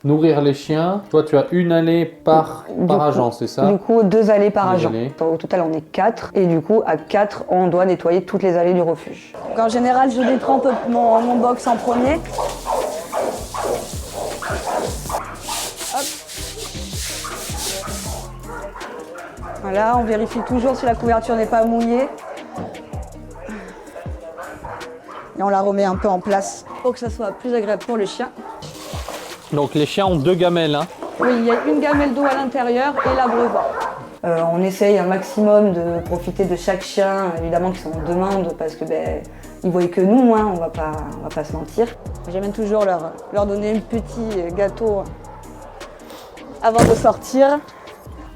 nourrir les chiens. Toi, tu as une allée par agent, c'est ça? Du coup, 2 allées par agent. Allées. Au total, on est 4. Et du coup, à 4, on doit nettoyer toutes les allées du refuge. Donc, en général, je détrempe mon box en premier. Hop. Voilà, on vérifie toujours si la couverture n'est pas mouillée. Et on la remet un peu en place pour que ça soit plus agréable pour le chien. Donc les chiens ont 2 gamelles, hein? Oui, il y a une gamelle d'eau à l'intérieur et l'abreuvoir. On essaye un maximum de profiter de chaque chien, évidemment qui sont en demande parce que ils voient que nous, hein, on va pas se mentir. J'aime toujours leur donner un petit gâteau avant de sortir.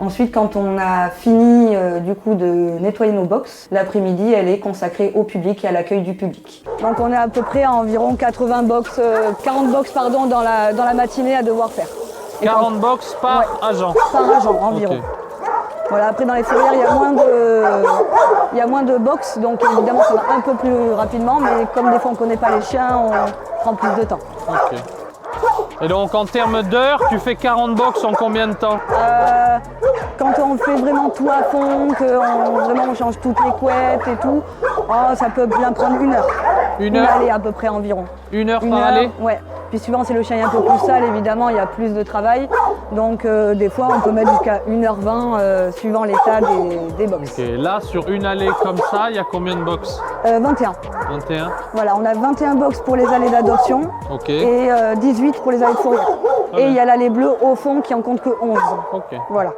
Ensuite, quand on a fini du coup de nettoyer nos box, l'après-midi, elle est consacrée au public et à l'accueil du public. Donc on est à peu près à environ 40 box pardon, dans la matinée à devoir faire. Et 40 box par agent? Par agent environ. Okay. Voilà, après dans les fourrières, il y a moins de box, donc évidemment ça va un peu plus rapidement, mais comme des fois on ne connaît pas les chiens, on prend plus de temps. Okay. Et donc en termes d'heures, tu fais 40 box en combien de temps? Quand on fait vraiment tout à fond, on change toutes les couettes et tout, ça peut bien prendre 1 heure. Une heure? Allée à peu près environ. 1 heure par allée? Ouais. Puis suivant si le chien est un peu plus sale, évidemment, il y a plus de travail. Donc des fois, on peut mettre jusqu'à 1h20 suivant l'état des box. Ok, là sur une allée comme ça, il y a combien de box? 21. 21? Voilà, on a 21 box pour les allées d'adoption et 18 pour les allées de fourrière. Et il y a l'allée bleue au fond qui en compte que 11. Ok. Voilà.